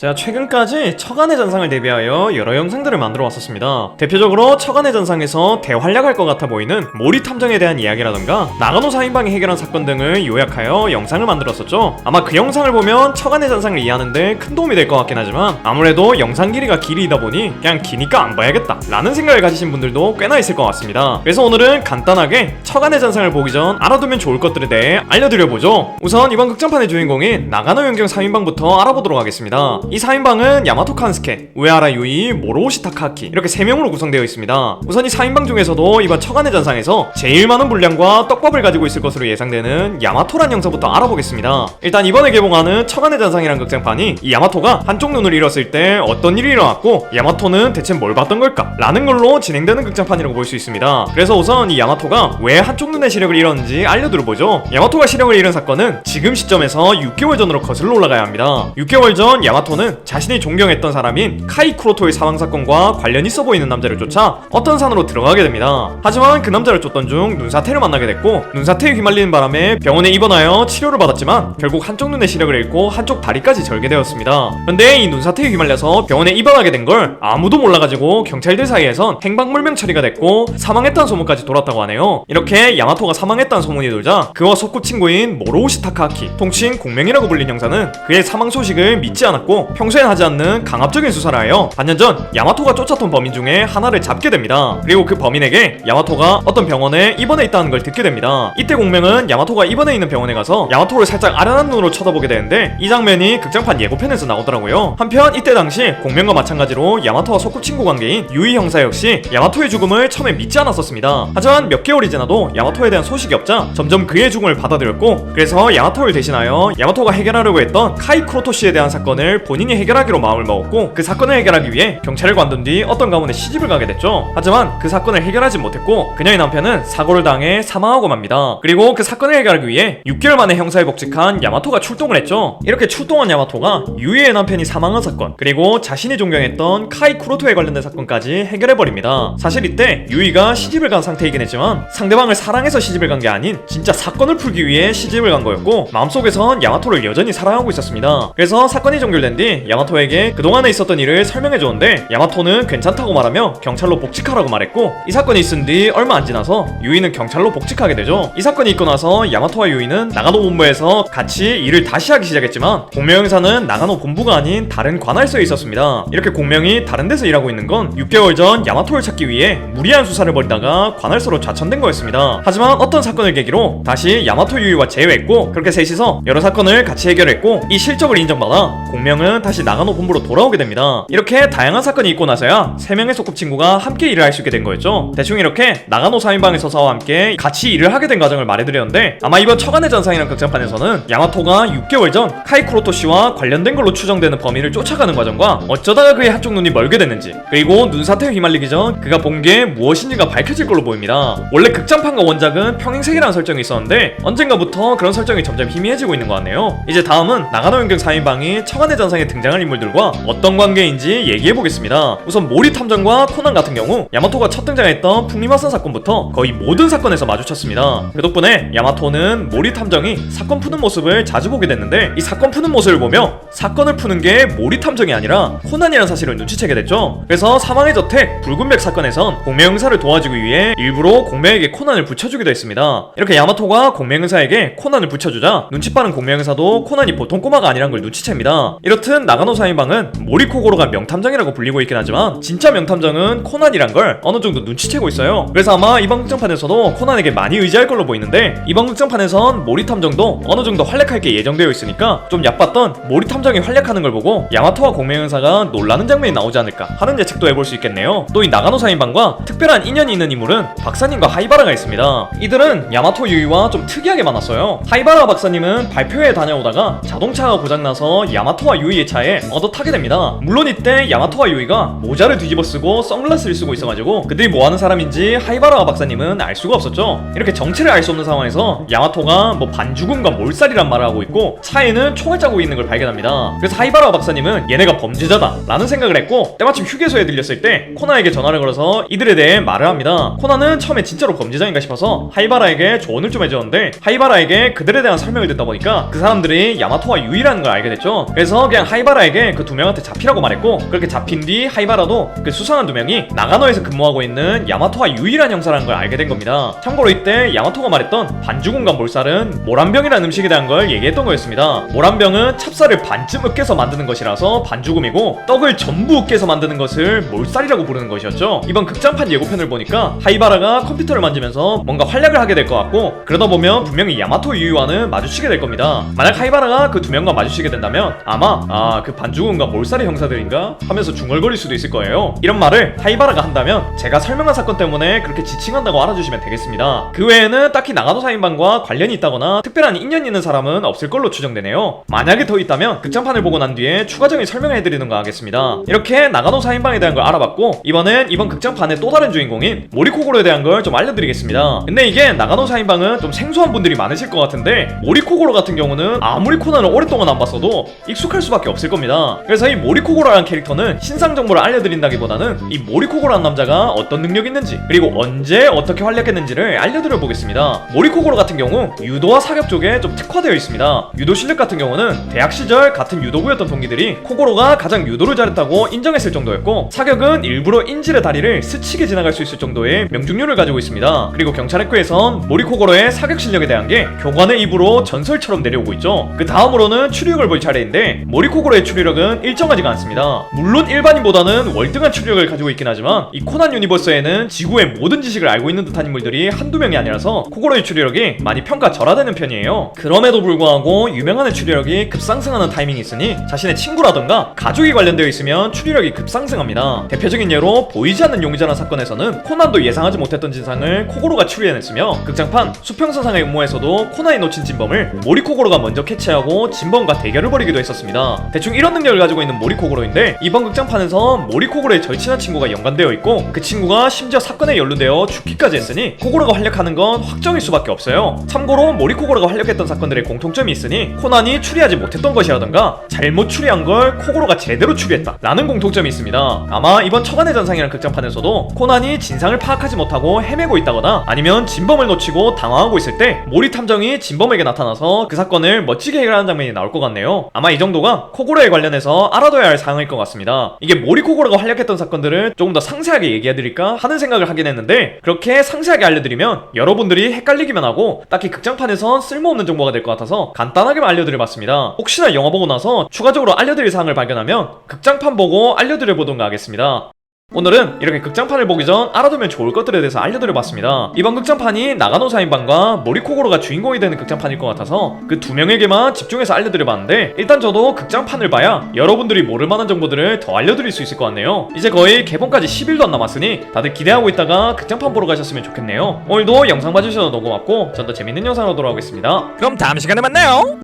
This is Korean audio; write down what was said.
제가 최근까지 처간의 전상을 대비하여 여러 영상들을 만들어 왔었습니다. 대표적으로 처간의 전상에서 대활약할 것 같아 보이는 모리 탐정에 대한 이야기라던가 나가노 4인방이 해결한 사건 등을 요약하여 영상을 만들었었죠. 아마 그 영상을 보면 처간의 전상을 이해하는데 큰 도움이 될 것 같긴 하지만 아무래도 영상 길이가 길이다 보니 그냥 기니까 안 봐야겠다 라는 생각을 가지신 분들도 꽤나 있을 것 같습니다. 그래서 오늘은 간단하게 처간의 전상을 보기 전 알아두면 좋을 것들에 대해 알려드려보죠. 우선 이번 극장판의 주인공인 나가노 연경 4인방부터 알아보도록 하겠습니다. 이 4인방은 야마토 칸스케, 우에하라 유이, 모로오시 타카하키 이렇게 3명으로 구성되어 있습니다. 우선 이 4인방 중에서도 이번 처간의 전상에서 제일 많은 분량과 떡밥을 가지고 있을 것으로 예상되는 야마토란 영상부터 알아보겠습니다. 일단 이번에 개봉하는 처간의 전상이란 극장판이 이 야마토가 한쪽 눈을 잃었을 때 어떤 일이 일어났고 야마토는 대체 뭘 봤던 걸까? 라는 걸로 진행되는 극장판이라고 볼 수 있습니다. 그래서 우선 이 야마토가 왜 한쪽 눈의 시력을 잃었는지 알려드려보죠. 야마토가 시력을 잃은 사건은 지금 시점에서 6개월 전으로 거슬러 올라가야 합니다. 6개월 전 야마토는 자신이 존경했던 사람인 카이 쿠로토의 사망 사건과 관련 있어 보이는 남자를 쫓아 어떤 산으로 들어가게 됩니다. 하지만 그 남자를 쫓던 중 눈사태를 만나게 됐고 눈사태에 휘말리는 바람에 병원에 입원하여 치료를 받았지만 결국 한쪽 눈의 시력을 잃고 한쪽 다리까지 절게 되었습니다. 그런데 이 눈사태에 휘말려서 병원에 입원하게 된 걸 아무도 몰라가지고 경찰들 사이에선 행방불명 처리가 됐고 사망했다는 소문까지 돌았다고 하네요. 이렇게 야마토가 사망했다는 소문이 돌자 그와 소꿉친구인 모로오시 타카하키, 통칭 공명이라고 불린 형사는 그의 사망 소식을 믿지 않았고 평소엔 하지 않는 강압적인 수사를 하여 반년 전 야마토가 쫓았던 범인 중에 하나를 잡게 됩니다. 그리고 그 범인에게 야마토가 어떤 병원에 입원해 있다는 걸 듣게 됩니다. 이때 공명은 야마토가 입원해 있는 병원에 가서 야마토를 살짝 아련한 눈으로 쳐다보게 되는데 이 장면이 극장판 예고편에서 나오더라고요. 한편 이때 당시 공명과 마찬가지로 야마토와 소꿉친구 관계인 유이 형사 역시 야마토의 죽음을 처음에 믿지 않았었습니다. 하지만 몇 개월이 지나도 야마토에 대한 소식이 없자 점점 그의 죽음을 받아들였고 그래서 야마토를 대신하여 야마토가 해결하려고 했던 카이 쿠로토 씨에 대한 사건을 본인이 해결하기로 마음을 먹었고 그 사건을 해결하기 위해 경찰을 관둔 뒤 어떤 가문에 시집을 가게 됐죠. 하지만 그 사건을 해결하지 못했고 그녀의 남편은 사고를 당해 사망하고 맙니다. 그리고 그 사건을 해결하기 위해 6개월 만에 형사에 복직한 야마토가 출동을 했죠. 이렇게 출동한 야마토가 유이의 남편이 사망한 사건 그리고 자신이 존경했던 카이 쿠로토에 관련된 사건까지 해결해버립니다. 사실 이때 유이가 시집을 간 상태이긴 했지만 상대방을 사랑해서 시집을 간 게 아닌 진짜 사건을 풀기 위해 시집을 간 거였고 마음속에선 야마토를 여전히 사랑하고 있었습니다. 그래서 사건이 종결된 뒤 야마토에게 그동안에 있었던 일을 설명해줬는데 야마토는 괜찮다고 말하며 경찰로 복직하라고 말했고 이 사건이 있은 뒤 얼마 안 지나서 유이는 경찰로 복직하게 되죠. 이 사건이 있고 나서 야마토와 유이는 나가노 본부에서 같이 일을 다시 하기 시작했지만 공명 형사는 나가노 본부가 아닌 다른 관할소에 있었습니다. 이렇게 공명이 다른 데서 일하고 있는 건 6개월 전 야마토를 찾기 위해 무리한 수사를 벌이다가 관할소로 좌천된 거였습니다. 하지만 어떤 사건을 계기로 다시 야마토 유이와 재회했고 그렇게 셋이서 여러 사건을 같이 해결했고 이 실적을 인정받아 공명은 다시 나가노 본부로 돌아오게 됩니다. 이렇게 다양한 사건이 있고 나서야 3명의 소꿉친구가 함께 일을 할 수 있게 된 거였죠. 대충 이렇게 나가노 4인방의 서사와 함께 같이 일을 하게 된 과정을 말해드렸는데 아마 이번 처간의 전상이란 극장판에서는 야마토가 6개월 전 카이 쿠로토 씨와 관련된 걸로 추정되는 범인을 쫓아가는 과정과 어쩌다가 그의 한쪽 눈이 멀게 됐는지 그리고 눈사태에 휘말리기 전 그가 본 게 무엇인지가 밝혀질 걸로 보입니다. 원래 극장판과 원작은 평행세계라는 설정이 있었는데 언젠가부터 그런 설정이 점점 희미해지고 있는 것 같네요. 이제 다음은 나가노 연경 4인방이 처간의 전상에 등장할 인물들과 어떤 관계인지 얘기해보겠습니다. 우선 모리 탐정과 코난 같은 경우 야마토가 첫 등장했던 풍리마산 사건부터 거의 모든 사건에서 마주쳤습니다. 그 덕분에 야마토는 모리 탐정이 사건 푸는 모습을 자주 보게 됐는데 이 사건 푸는 모습을 보며 사건을 푸는 게 모리 탐정이 아니라 코난이라는 사실을 눈치채게 됐죠. 그래서 사망의 저택 붉은백 사건에선 공명 형사를 도와주기 위해 일부러 공명에게 코난을 붙여주기도 했습니다. 이렇게 야마토가 공명 형사에게 코난을 붙여주자 눈치 빠른 공명 형사도 코난이 보통 꼬마가 아니란 걸 눈치챕니다. 이렇듯 나가노 4인방은 모리코고로가 명탐정이라고 불리고 있긴 하지만 진짜 명탐정은 코난이란 걸 어느 정도 눈치채고 있어요. 그래서 아마 이번 극장판에서도 코난에게 많이 의지할 걸로 보이는데 이번 극장판에선 모리 탐정도 어느 정도 활약할 게 예정되어 있으니까 좀 얕봤던 모리 탐정이 활약하는 걸 보고 야마토와 공명 형사가 놀라는 장면이 나오지 않을까 하는 예측도 해볼 수 있겠네요. 또 이 나가노 4인방과 특별한 인연이 있는 인물은 박사님과 하이바라가 있습니다. 이들은 야마토 유이와 좀 특이하게 만났어요. 하이바라 박사님은 발표회에 다녀오다가 자동차가 고장나서 야마토와 유이의 차에 얻어 타게 됩니다. 물론 이때 야마토와 유이가 모자를 뒤집어 쓰고 선글라스를 쓰고 있어가지고 그들이 뭐하는 사람인지 하이바라 박사님은 알 수가 없었죠. 이렇게 정체를 알 수 없는 상황에서 야마토가 뭐 반죽음과 몰살이란 말을 하고 있고 차에는 총을 짜고 있는 걸 발견합니다. 그래서 하이바라 박사님은 얘네가 범죄자다 라는 생각을 했고 때마침 휴게소에 들렸을 때 코나에게 전화를 걸어서 이들에 대해 말을 합니다. 코나는 처음에 진짜로 범죄자인가 싶어서 하이바라에게 조언을 좀 해줬는데 하이바라에게 그들에 대한 설명을 듣다 보니까 그 사람들이 야마토와 유이라는 걸 알게 됐죠. 그래서 그냥 하이바라에게 그 두 명한테 잡히라고 말했고, 그렇게 잡힌 뒤 하이바라도 그 수상한 두 명이 나가노에서 근무하고 있는 야마토와 유일한 형사라는 걸 알게 된 겁니다. 참고로 이때 야마토가 말했던 반죽음과 몰살은 모란병이라는 음식에 대한 걸 얘기했던 거였습니다. 모란병은 찹쌀을 반쯤 으깨서 만드는 것이라서 반죽음이고, 떡을 전부 으깨서 만드는 것을 몰살이라고 부르는 것이었죠. 이번 극장판 예고편을 보니까 하이바라가 컴퓨터를 만지면서 뭔가 활약을 하게 될 것 같고, 그러다 보면 분명히 야마토 유이와는 마주치게 될 겁니다. 만약 하이바라가 그 두 명과 마주치게 된다면 아마 그 반죽음과 몰살의 형사들인가 하면서 중얼거릴 수도 있을 거예요. 이런 말을 하이바라가 한다면 제가 설명한 사건 때문에 그렇게 지칭한다고 알아주시면 되겠습니다. 그 외에는 딱히 나가노 사인방과 관련이 있다거나 특별한 인연이 있는 사람은 없을 걸로 추정되네요. 만약에 더 있다면 극장판을 보고 난 뒤에 추가적인 설명해드리는 거 하겠습니다. 이렇게 나가노 사인방에 대한 걸 알아봤고, 이번엔 이번 극장판의 또 다른 주인공인 모리코고로에 대한 걸 좀 알려드리겠습니다. 근데 이게 나가노 사인방은 좀 생소한 분들이 많으실 것 같은데, 모리코고로 같은 경우는 아무리 코난을 오랫동안 안 봤어도 익숙할 수밖에 없을 겁니다. 그래서 이 모리코고로라는 캐릭터는 신상 정보를 알려드린다기보다는 이 모리코고로라는 남자가 어떤 능력이 있는지, 그리고 언제 어떻게 활약했는지를 알려드려 보겠습니다. 모리코고로 같은 경우 유도와 사격 쪽에 좀 특화되어 있습니다. 유도 실력 같은 경우는 대학 시절 같은 유도부였던 동기들이 코고로가 가장 유도를 잘했다고 인정했을 정도였고, 사격은 일부러 인질의 다리를 스치게 지나갈 수 있을 정도의 명중률을 가지고 있습니다. 그리고 경찰학교에선 모리코고로의 사격 실력에 대한 게 교관의 입으로 전설처럼 내려오고 있죠. 그 다음으로는 추리력을 볼 차례인데, 모리코고로의 추리력은 일정하지가 않습니다. 물론 일반인보다는 월등한 추리력을 가지고 있긴 하지만 이 코난 유니버스에는 지구의 모든 지식을 알고 있는 듯한 인물들이 한두 명이 아니라서 코고로의 추리력이 많이 평가절하되는 편이에요. 그럼에도 불구하고 유명한의 추리력이 급상승하는 타이밍이 있으니 자신의 친구라던가 가족이 관련되어 있으면 추리력이 급상승합니다. 대표적인 예로 보이지 않는 용의자라는 사건에서는 코난도 예상하지 못했던 진상을 코고로가 추리해냈으며, 극장판 수평선상의 음모에서도 코난이 놓친 진범을 모리코고로가 먼저 캐치하고 진범과 대결을 벌이기도 했었습니다. 대충 이런 능력을 가지고 있는 모리코고로인데, 이번 극장판에서 모리코고로의 절친한 친구가 연관되어 있고, 그 친구가 심지어 사건에 연루되어 죽기까지 했으니 코고로가 활약하는 건 확정일 수밖에 없어요. 참고로 모리코고로가 활약했던 사건들의 공통점이 있으니 코난이 추리하지 못했던 것이라던가 잘못 추리한 걸 코고로가 제대로 추리했다 라는 공통점이 있습니다. 아마 이번 처간의 전상이라는 극장판에서도 코난이 진상을 파악하지 못하고 헤매고 있다거나 아니면 진범을 놓치고 당황하고 있을 때 모리 탐정이 진범에게 나타나서 그 사건을 멋지게 해결하는 장면이 나올 것 같네요. 아마 이 정도가 코고로에 관련해서 알아둬야 할 사항일 것 같습니다. 이게 모리 코고로가 활약했던 사건들을 조금 더 상세하게 얘기해드릴까 하는 생각을 하긴 했는데, 그렇게 상세하게 알려드리면 여러분들이 헷갈리기만 하고 딱히 극장판에선 쓸모없는 정보가 될 것 같아서 간단하게만 알려드려봤습니다. 혹시나 영화 보고 나서 추가적으로 알려드릴 사항을 발견하면 극장판 보고 알려드려보던가 하겠습니다. 오늘은 이렇게 극장판을 보기 전 알아두면 좋을 것들에 대해서 알려드려봤습니다. 이번 극장판이 나가노 사인방과 모리코고로가 주인공이 되는 극장판일 것 같아서 그 두 명에게만 집중해서 알려드려봤는데, 일단 저도 극장판을 봐야 여러분들이 모를 만한 정보들을 더 알려드릴 수 있을 것 같네요. 이제 거의 개봉까지 10일도 안 남았으니 다들 기대하고 있다가 극장판 보러 가셨으면 좋겠네요. 오늘도 영상 봐주셔서 너무 고맙고 전 더 재밌는 영상으로 돌아오겠습니다. 그럼 다음 시간에 만나요.